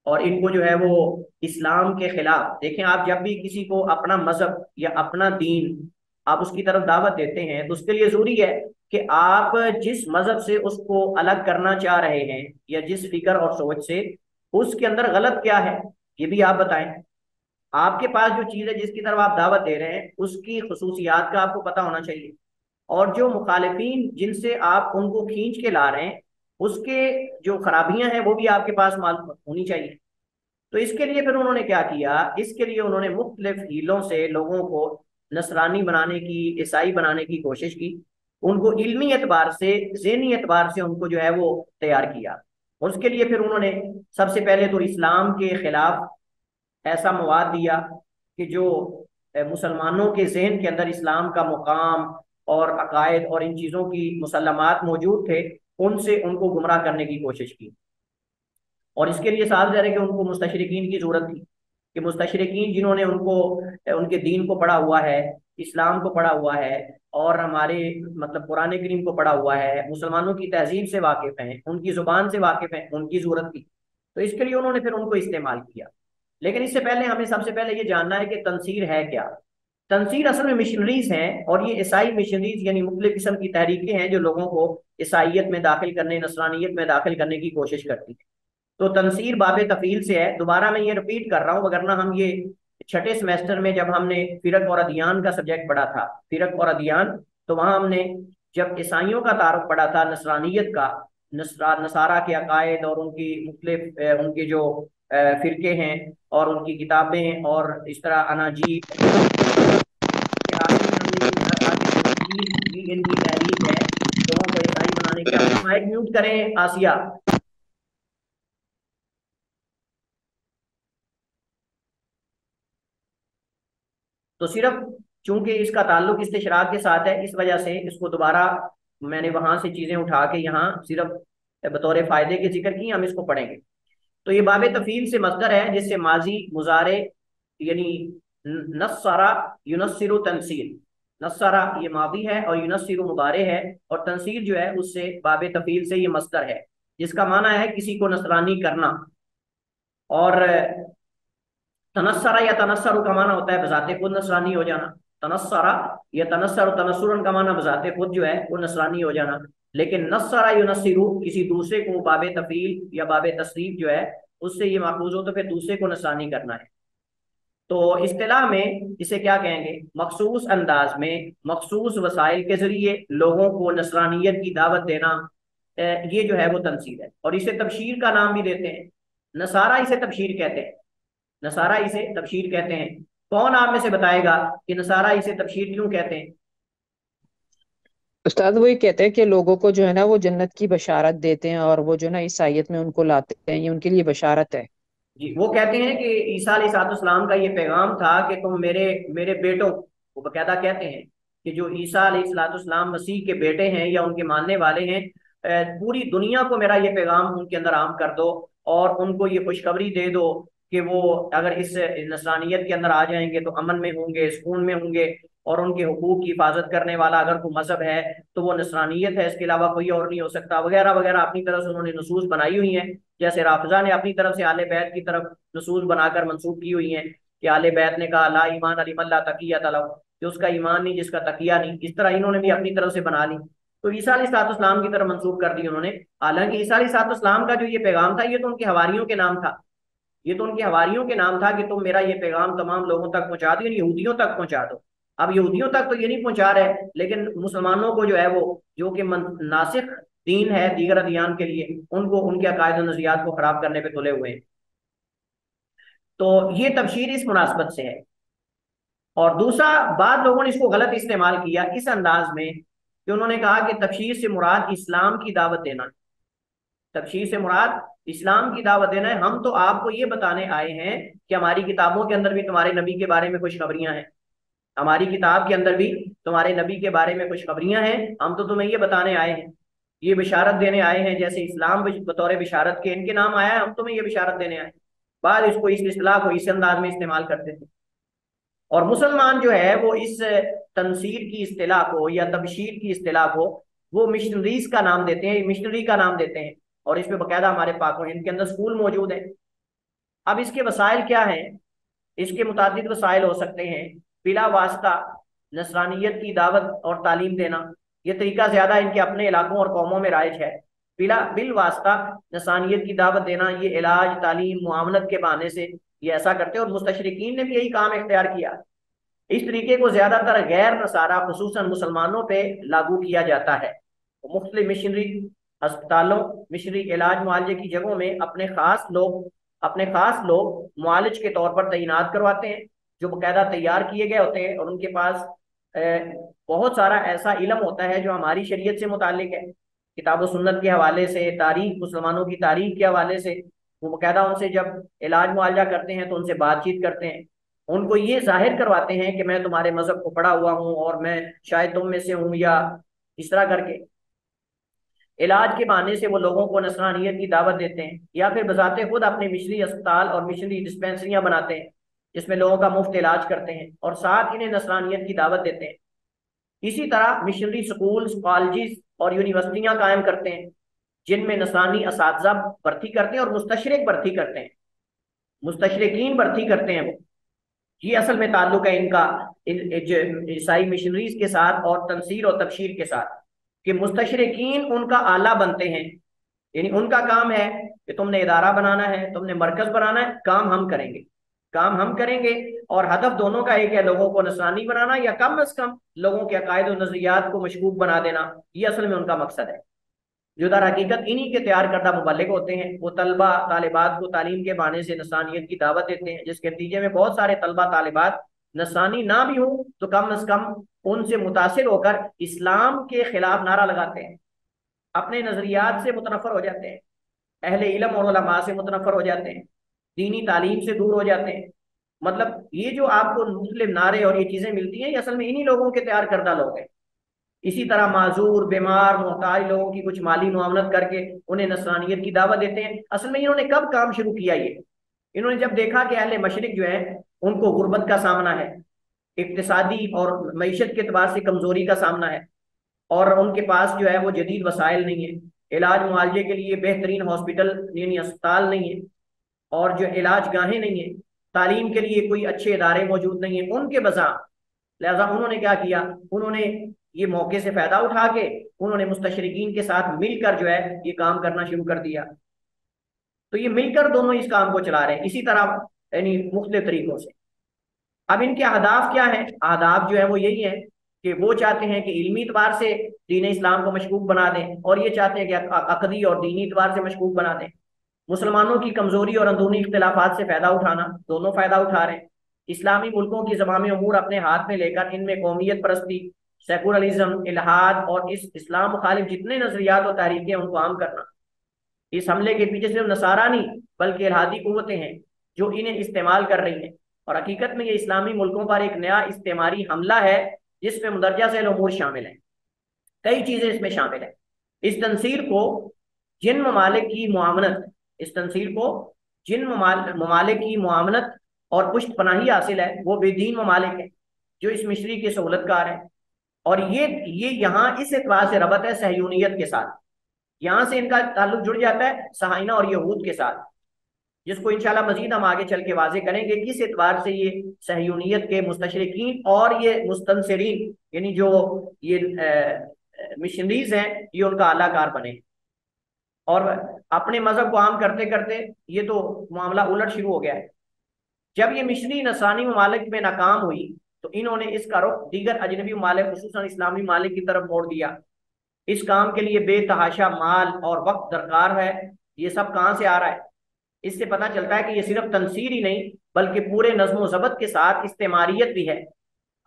और इनको जो है वो इस्लाम के खिलाफ, देखें आप जब भी किसी को अपना मजहब या अपना दीन आप उसकी तरफ दावत देते हैं तो उसके लिए जरूरी है कि आप जिस मजहब से उसको अलग करना चाह रहे हैं या जिस फिक्र और सोच से, उसके अंदर गलत क्या है ये भी आप बताएं। आपके पास जो चीज़ है जिसकी तरफ आप दावत दे रहे हैं उसकी खसूसियात का आपको पता होना चाहिए, और जो मुखालिफिन जिनसे आप उनको खींच के ला रहे हैं उसके जो खराबियां हैं वो भी आपके पास मालूम होनी चाहिए। तो इसके लिए फिर उन्होंने क्या किया, इसके लिए उन्होंने मुख्तलिफ हीलों से लोगों को नसरानी बनाने की, ईसाई बनाने की कोशिश की। उनको इल्मी एतबार से, ज़हनी एतबार से उनको जो है वो तैयार किया। और उसके लिए फिर उन्होंने सबसे पहले तो इस्लाम के खिलाफ ऐसा मवाद दिया कि जो मुसलमानों के जहन के अंदर इस्लाम का मुकाम और अकायद और इन चीज़ों की मुसल्लमात मौजूद थे, उनसे उनको गुमराह करने की कोशिश की। और इसके लिए साफ ज़ाहिर है कि उनको मुस्तशरिकीन की ज़रूरत थी, कि मुस्तशरिकीन जिन्होंने उनको उनके दीन को पढ़ा हुआ है, इस्लाम को पढ़ा हुआ है, और हमारे मतलब कुरान करीम को पढ़ा हुआ है, मुसलमानों की तहजीब से वाकिफ़ हैं, उनकी ज़ुबान से वाकिफ़ हैं, उनकी ज़रूरत थी। तो इसके लिए उन्होंने फिर उनको इस्तेमाल किया। लेकिन इससे पहले हमें सबसे पहले ये जानना है कि तनसीर है क्या। तनसीर असल में मिशनरीज हैं, और ये ईसाई मिशनरीज यानी मुख्तलिफ किस्म की तहरीकें हैं जो लोगों को ईसाइयत में दाखिल करने, नसरानियत में दाखिल करने की कोशिश करती हैं। तो तनसीर बाब तफील से है। दोबारा मैं ये रिपीट कर रहा हूँ, वगरना हम ये छठे सेमेस्टर में जब हमने फिरक और अदियान का सब्जेक्ट पढ़ा था, फिरक और अदियान, तो वहां हमने जब ईसाइयों का तारुफ पढ़ा था, नसरानियत का, नसारा के अकायद और उनकी मुख्तलिफ उनके जो फिरके हैं और उनकी किताबें और इस तरह अनाजीब, के आखिर में हमने ये कहा था कि तनसीर भी इनकी तहरीक है लोगों को ईसाई बनाने की। अपना माइक म्यूट करें आसिया। तो सिर्फ चूंकि इसका ताल्लुक इस्तिशराक के साथ है, इस वजह से इसको दोबारा मैंने वहां से चीजें उठा के यहाँ सिर्फ बतौर फायदे के जिक्र की, हम इसको पढ़ेंगे। तो ये बाब तफील से मस्दर है, जिससे माजी मुजारे यानी नस्सरा युनस्सिरु तनसीर, नस्सरा ये मादी है और युनस्सिरु मुबारे है, और तनसीर जो है उससे बाब तफील से ये मस्दर है, जिसका माना है किसी को नसरानी करना। और तनस्सरा या तनस्सरु का माना होता है बजाते खुद नसरानी हो जाना। तनस्सरा या तनस्सरु, तनस्सुरन का माना बजाते खुद जो है वो नसरानी हो जाना। लेकिन नस्सरा युनस्सिरु किसी दूसरे को बाबे तफील या बाबे तसरीफ जो है उससे ये माखूज हो, तो फिर दूसरे को नसरानी करना है। तो इस्तिलाह में इसे क्या कहेंगे, मखसूस अंदाज में मखसूस वसाइल के जरिए लोगों को नसरानियत की दावत देना, ये जो है वो तनसीर है। और इसे तबशीर का नाम भी देते हैं। नसारा इसे तबशीर कहते हैं, नसारा इसे तबशीर कहते हैं। कौन आप में से बताएगा कि नसारा इसे तबशीर क्यों कहते हैं? उस्ताद वही कहते हैं कि लोगों को जो है ना वो जन्नत की बशारत देते हैं, और वो जो ना ईसाइयत में उनको लाते हैं, ये उनके लिए बशारत है। जी, वो कहते हैं कि ईसा अलैहिस्सलाम का ये पैगाम था कि तुम मेरे मेरे बेटों, वो बकायदा कहते हैं कि जो ईसा अलैहिस्सलाम मसीह के बेटे हैं या उनके मानने वाले हैं, पूरी दुनिया को मेरा ये पैगाम उनके अंदर आम कर दो, और उनको ये खुशखबरी दे दो कि वो अगर इस नस्रानियत के अंदर आ जाएंगे तो अमन में होंगे, सुकून में होंगे, और उनके हुकूक की हिफाजत करने वाला अगर कोई मजहब है तो वो नस्रानियत है, इसके अलावा कोई और नहीं हो सकता, वगैरह वगैरह अपनी तरफ से उन्होंने नसूस बनाई हुई हैं। जैसे राफिजा ने अपनी तरफ से आले बैत की तरफ नसूस बनाकर मंसूब की हुई हैं कि आले बैत ने कहा ला ईमान अली मल्ला तकिया तलव, कि उसका ईमान नहीं जिसका तकिया नहीं। इस तरह इन्होंने भी अपनी तरफ से बना ली, तो ईसा अलैहिस्सलाम की तरफ मंसूब कर दी उन्होंने। हालांकि ईसा अलैहिस्सलाम का जो ये पैगाम था ये तो उनके हवारियों के नाम था, ये तो उनके हवारियों के नाम था कि तुम मेरा ये पैगाम तमाम लोगों तक पहुंचा दो, यानी यहूदियों तक पहुंचा दो। अब यहूदियों तक तो ये नहीं पहुंचा रहे, लेकिन मुसलमानों को जो है वो जो कि नासिक दीन है दीगर अदियान के लिए, उनको उनके अकायद और नजरियात को खराब करने पे तुले हुए हैं। तो ये तबशीर इस मुनासबत से है। और दूसरा, बाद लोगों ने इसको गलत इस्तेमाल किया इस अंदाज में कि उन्होंने कहा कि तबशीर से मुराद इस्लाम की दावत देना है। तबशीर से मुराद इस्लाम की दावत देना है। हम तो आपको ये बताने आए हैं कि हमारी किताबों के अंदर भी तुम्हारे नबी के बारे में खुशखबरियां हैं, हमारी किताब के अंदर भी तुम्हारे नबी के बारे में खुशखबरियां हैं, हम तो तुम्हें ये बताने आए हैं, ये बिशारत देने आए हैं। जैसे इस्लाम बतौर बिशारत के इनके नाम आया है, हम तुम्हें ये बिशारत देने आए हैं। बाद इसको इस इस्लाह को इस अंदाज में इस्तेमाल करते थे। और मुसलमान जो है वो इस तनसीर की इस्तिलाह को या तबशीर की इस्तिलाह को वो मिशनरीज का नाम देते हैं, मिशनरी का नाम देते हैं। और इसमें बकायदा हमारे पाक हिंद के अंदर स्कूल मौजूद है। अब इसके वसाइल क्या हैं? इसके मुतादिद वसाइल हो सकते हैं। बिला वास्ता नसरानियत की दावत और तालीम देना, यह तरीका ज्यादा इनके अपने इलाकों और कौमों में राइज है। बिल वास्ता नसरानियत की दावत देना, ये इलाज तालीम मुआवनत के बहाने से ये ऐसा करते हैं, और मुस्तशरिकीन ने भी यही काम इख्तियार किया। इस तरीके को ज्यादातर गैर नसारा खुसूसन मुसलमानों पे लागू किया जाता है। मुख्तलिफ मिशनरी अस्पतालों, मिशनरी इलाज मुआलजे की जगहों में अपने खास लोग मुआलिज के तौर पर तैनात करवाते हैं, जो बाकायदा तैयार किए गए होते हैं, और उनके पास बहुत सारा ऐसा इल्म होता है जो हमारी शरीयत से मुतालिक है, किताब व सुन्नत के हवाले से, तारीख, मुसलमानों की तारीख के हवाले से। वो बाकायदा उनसे जब इलाज मुआलजा करते हैं तो उनसे बातचीत करते हैं। उनको ये जाहिर करवाते हैं कि मैं तुम्हारे मजहब को पढ़ा हुआ हूँ और मैं शायद तुम में से हूँ, या इस तरह करके इलाज के बहाने से वो लोगों को नस्रानियत की दावत देते हैं, या फिर बजाते खुद अपने मिशनरी अस्पताल और मिशनरी डिस्पेंसरियां बनाते हैं जिसमें लोगों का मुफ्त इलाज करते हैं और साथ इन्हें नस्रानियत की दावत देते हैं। इसी तरह मिशनरी स्कूल्स, कॉलेजेस और यूनिवर्सिटियां कायम करते हैं जिनमें नस्रानी असातिज़ा भर्ती करते हैं और मुस्तशरिक भर्ती करते हैं, मुस्तशरिकीन भर्ती करते हैं वो। ये असल में ताल्लुक है इनका ईसाई मिशनरीज के साथ और तनसीर और तबशीर के साथ, कि मुस्तशरिकीन उनका आला बनते हैं। यानी उनका काम है कि तुमने इदारा बनाना है, तुमने मरकज बनाना है, काम हम करेंगे, काम हम करेंगे। और हदफ दोनों का एक है, लोगों को नस्रानी बनाना या कम अज कम लोगों के अकायद और नजरियात को मशकूक बना देना। ये असल में उनका मकसद है। जो दर हकीकत इन्हीं के तैयार करदा मुबल्लिग होते हैं, वो तलबा तालिबात को तालीम के बहाने से नस्रानियत की दावत देते हैं, जिसके नतीजे में बहुत सारे तलबा तालिबात नस्रानी ना भी हो तो कम अज कम उनसे मुतासिर होकर इस्लाम के खिलाफ नारा लगाते हैं, अपने नजरियात से मुतनफर हो जाते हैं, अहले इल्म और उलमा से मुतनफर हो जाते हैं, दीनी तालीम से दूर हो जाते हैं। मतलब ये जो आपको मुस्लिम नारे और ये चीजें मिलती हैं, ये असल में इन्हीं लोगों के तैयार करदा लोग हैं। इसी तरह माजूर, बीमार, मोहताज लोगों की कुछ माली मुआवनत करके उन्हें नस्रानियत की दावत देते हैं। असल में इन्होंने कब काम शुरू किया ये? इन्होंने जब देखा कि अहले मशरिक जो है उनको गुर्बत का सामना है, इक्तिसादी और मईशत के अतबार से कमजोरी का सामना है, और उनके पास जो है वो जदीद वसाइल नहीं है, इलाज मुआवजे के लिए बेहतरीन हॉस्पिटल यानी अस्पताल नहीं है, और जो इलाज गाहें नहीं है, तालीम के लिए कोई अच्छे इदारे मौजूद नहीं है उनके बजा। लिहाजा उन्होंने क्या किया, उन्होंने ये मौके से फायदा उठा के उन्होंने मुस्तशरिकीन के साथ मिलकर जो है ये काम करना शुरू कर दिया। तो ये मिलकर दोनों इस काम को चला रहे हैं इसी तरह, यानी मुख्तलिफ तरीकों से। अब इनके अहदाफ क्या है? अहदाफ जो है वो यही है कि वो चाहते हैं कि इल्मी एतबार से दीन इस्लाम को मशकूक बना दें, और ये चाहते हैं कि अकदी और दीनी एतबार से मशकूक बना दें। मुसलमानों की कमजोरी और अंदरूनी इख्तिलाफात से फायदा उठाना, दोनों फायदा उठा रहे हैं। इस्लामी मुल्कों की ज़मामी अमूर अपने हाथ में लेकर इनमें कौमियत परस्ती, सेकुलरिज्म, इल्हाद और इस इस्लाम मुखालिफ जितने नजरियात और तहरीकें उनको आम करना। इस हमले के पीछे सिर्फ नसारा नहीं बल्कि इल्हादी कुव्वतें हैं जो इन्हें इस्तेमाल कर रही हैं, और हकीकत में ये इस्लामी मुल्कों पर एक नया इस्तेमारी हमला है जिसमें मुंदरजा झैल उमूर शामिल हैं। कई चीजें इसमें शामिल है। इस तंसीर को जिन ममालिक की मुआवनत इस तंसीर को जिन ममालिक की मुआवनत और पुष्ट पनाही हासिल है वो बेदीन ममालिक हैं जो इस मिशरी के सहूलतकार हैं। और ये यहाँ इस एतबार से रबत है सहयूनियत के साथ, यहाँ से इनका ताल्लुक जुड़ जाता है सहाइना और यहूद के साथ, जिसको इंशाल्लाह मजीद हम आगे चल के वाजे करेंगे किस एतबार से ये सहयूनियत के मुस्तशरिकीन और ये मुस्तनसिरीन यानी जो ये मिशनरीज हैं ये उनका आलाकार बने। और अपने मजहब को आम करते करते ये तो मामला उलट शुरू हो गया है। जब ये मिशनी नसानी ममालिक में नाकाम हुई तो इन्होंने इसका रुख दीगर अजनबी ममालिक खुसूसन इस्लामी ममालिक की तरफ मोड़ दिया। इस काम के लिए बेतहाशा माल और वक्त दरकार है। ये सब कहाँ से आ रहा है? इससे पता चलता है कि ये सिर्फ तनसीर ही नहीं बल्कि पूरे नज्म ज़ब्त के साथ इस्तेमारियत भी है।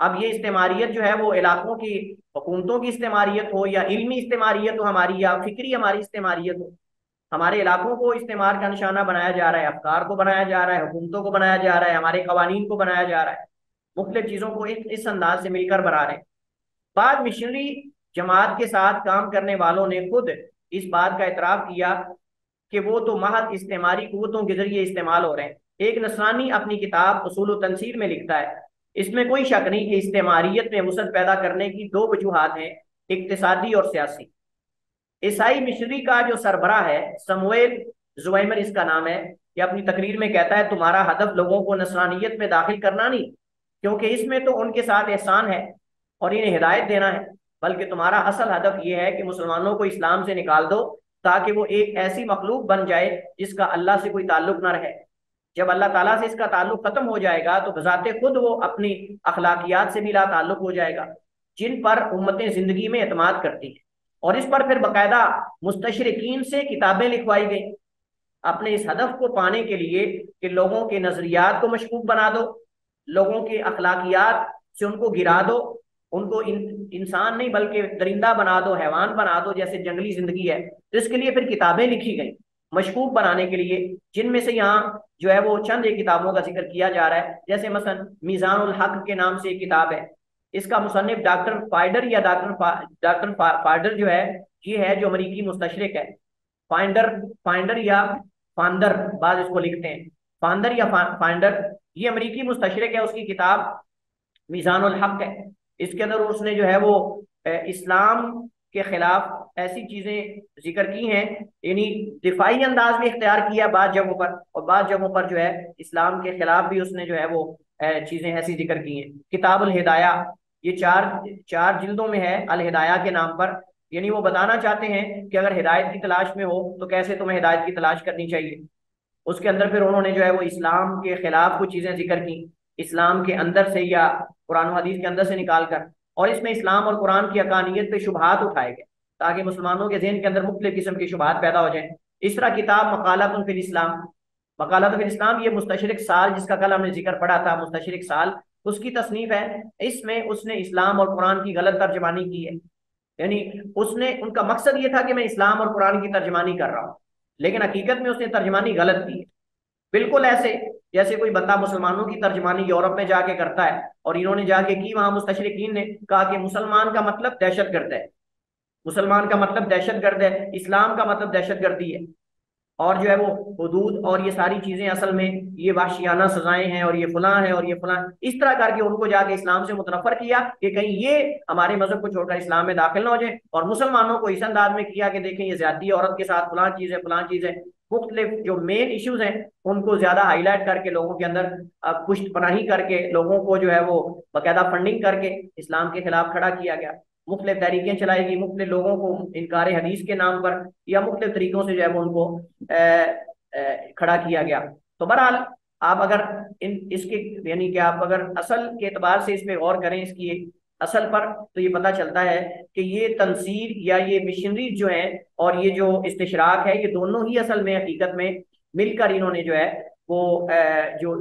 अब ये इस्तेमारियत जो है वो इलाकों की हुकूमतों की इस्तेमारियत हो या इल्मी इस्तेमारियत हो हमारी, या फिक्री हमारी इस्तेमारियत हो, हमारे इलाकों को इस्तेमार का निशाना बनाया जा रहा है, अफकार को बनाया जा रहा है, हुकूमतों को बनाया जा रहा है, हमारे कवानीन को बनाया जा रहा है, मुख्तलिफ चीज़ों को इस अंदाज से मिलकर बना रहे हैं। बाद मिशनरी जमात के साथ काम करने वालों ने खुद इस बात का इतराफ़ किया कि वो तो महज इस्तेमारी कुव्वतों के जरिए इस्तेमाल हो रहे हैं। एक नसरानी अपनी किताब उसूल व तनसीर में लिखता है, इसमें कोई शक नहीं कि इस्तेमारियत में वसअत पैदा करने की दो वजूहात हैं, इक्तिसादी और सियासी। ईसाई मिशनरी का जो सरबराह है समूएल जुवैमर इसका नाम है, कि अपनी तकरीर में कहता है तुम्हारा हदफ लोगों को नसरानियत में दाखिल करना नहीं, क्योंकि इसमें तो उनके साथ एहसान है और इन्हें हिदायत देना है, बल्कि तुम्हारा असल हदफ यह है कि मुसलमानों को इस्लाम से निकाल दो ताकि वो एक ऐसी मखलूक बन जाए जिसका अल्लाह से कोई ताल्लुक ना रहे। जब अल्लाह ताला से इसका ताल्लुक खत्म हो जाएगा तो बजाते खुद वो अपनी अखलाकियात से भी ला ताल्लुक हो जाएगा जिन पर उम्मतें जिंदगी में एतमाद करती हैं। और इस पर फिर बाकायदा मुस्तशरिकीन से किताबें लिखवाई गई अपने इस हदफ को पाने के लिए कि लोगों के नजरियात को मशकूक बना दो, लोगों के अखलाकियात से उनको गिरा दो, उनको इंसान नहीं बल्कि दरिंदा बना दो, हैवान बना दो, जैसे जंगली जिंदगी है। तो इसके लिए फिर किताबें लिखी गई मशकूक बनाने के लिए, जिनमें से यहाँ जो है वो चंद एक किताबों का जिक्र किया जा रहा है। जैसे मसलन मीज़ानुल हक के नाम से एक किताब है, इसका मुसन्निफ डॉक्टर फाइडर या डॉक्टर फाइडर जो है, ये है जो अमरीकी मुस्तशरिक है। फाइंडर, फाइंडर या फांदर बाद इसको लिखते हैं, फांदर या फाइंडर, ये अमरीकी मुस्तशरिक है। उसकी किताब मीज़ानुल हक है। इसके अंदर उसने जो है वो इस्लाम के खिलाफ ऐसी चीजें जिक्र की हैं, यानी दिफाई अंदाज में इख्तियार किया बाद जगहों पर, और बाद जगहों पर जो है इस्लाम के खिलाफ भी उसने जो है वो चीजें ऐसी जिक्र की हैं। किताब अल हिदाया, ये चार चार जिल्दों में है, अल हिदाया के नाम पर। यानी वो बताना चाहते हैं कि अगर हिदायत की तलाश में हो तो कैसे तुम्हें हिदायत की तलाश करनी चाहिए। उसके अंदर फिर उन्होंने जो है वो इस्लाम के खिलाफ कुछ चीजें जिक्र की, इस्लाम के अंदर से या कुरान हदीस के अंदर से निकाल कर, और इसमें इस्लाम और कुरान की अकानियत पे शुबहात उठाए गए ताकि मुसलमानों के जहन के अंदर मुख्तलिफ किस्म की शुबहात पैदा हो जाए। इस तरह किताब मकालतुन फिल इस्लाम, मकालतुन फिल इस्लाम, ये मुस्तशरिक साल जिसका कल हमने जिक्र पढ़ा था, मुस्तशरिक साल, उसकी तसनीफ है। इसमें उसने इस्लाम और कुरान की गलत तर्जमानी की है। यानी उसने, उनका मकसद ये था कि मैं इस्लाम और कुरान की तर्जमानी कर रहा हूँ, लेकिन हकीकत में उसने तर्जमानी गलत की है। बिल्कुल ऐसे जैसे कोई बंदा मुसलमानों की तर्जमानी यूरोप में जाके करता है, और इन्होंने जाके की, वहां मुस्तशरिकीन ने कहा कि मुसलमान का मतलब दहशतगर्द है, मुसलमान का मतलब दहशतगर्द है, इस्लाम का मतलब दहशतगर्दी है, और जो है वो हुदूद और ये सारी चीजें असल में ये वाशियाना सजाएं हैं, और ये फलां है और ये फलां, इस तरह करके उनको जाके इस्लाम से मुतनफर किया कि कहीं ये हमारे मजहब को छोड़कर इस्लाम में दाखिल ना हो जाए। और मुसलमानों को इस अंदाज में किया कि देखें ये ज्यादती औरत के साथ फलां चीज है, फलां चीज है, मुख्तलिफ जो मेन इश्यूज हैं उनको ज्यादा हाईलाइट करके लोगों के अंदर पुष्ट पनाही करके लोगों को जो है वो बाकायदा फंडिंग करके इस्लाम के खिलाफ खड़ा किया गया। मुख्तलिफ तहरीकें चलाएगी, मुख्तलिफ लोगों को इनकार हदीस के नाम पर या मुख्तलिफ तरीकों से जो है वो उनको खड़ा किया गया। तो बहरहाल आप अगर इन इसके यानी कि आप अगर असल के एतबार से इस पे गौर करें, इसकी असल पर, तो ये पता चलता है कि ये तंसीर या ये मिशनरी जो है और ये जो इस्तिशराक है, ये दोनों ही असल में हकीकत में मिलकर इन्होंने जो है वो जो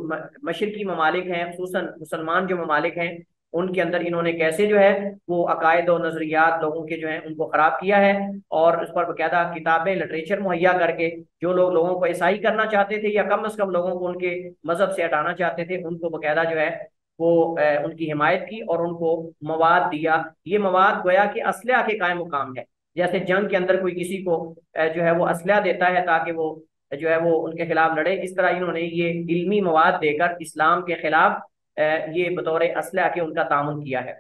मशरकी ममालिक हैं, खुसूसन मुसलमान जो ममालिक हैं, उनके अंदर इन्होंने कैसे जो है वो अकायद और नजरियात लोगों के जो है उनको खराब किया है, और उस पर बाकायदा किताबें लिटरेचर मुहैया करके जो लोग लोगों को ईसाई करना चाहते थे या कम अज कम लोगों को उनके मजहब से हटाना चाहते थे, उनको बाकायदा जो है वो उनकी हिमायत की और उनको मवाद दिया। ये मवाद गोया कि असलहा के कायम मुकाम है। जैसे जंग के अंदर कोई किसी को जो है वो असलहा देता है ताकि वो जो है वो उनके खिलाफ लड़े, इस तरह इन्होंने ये इल्मी मवाद देकर इस्लाम के खिलाफ ये बतौर असलहा के उनका तामुन किया है।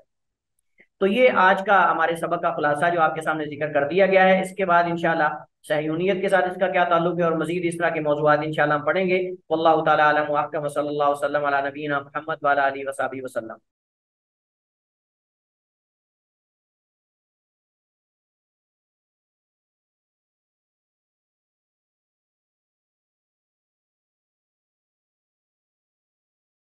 तो ये आज का हमारे सबक का खुलासा जो आपके सामने जिक्र कर दिया गया है। इसके बाद इंशाल्लाह सहयूनियत के साथ इसका क्या ताल्लुक है और मजीद इस तरह के मौजूआत इंशाल्लाह हम पढ़ेंगे। वल्लाहु ताला अलम व अहकम, सल्लल्लाहु अलैहि वसल्लम अला नबीना मुहम्मद व अला आलिहि व सहाबिहि वसल्लम।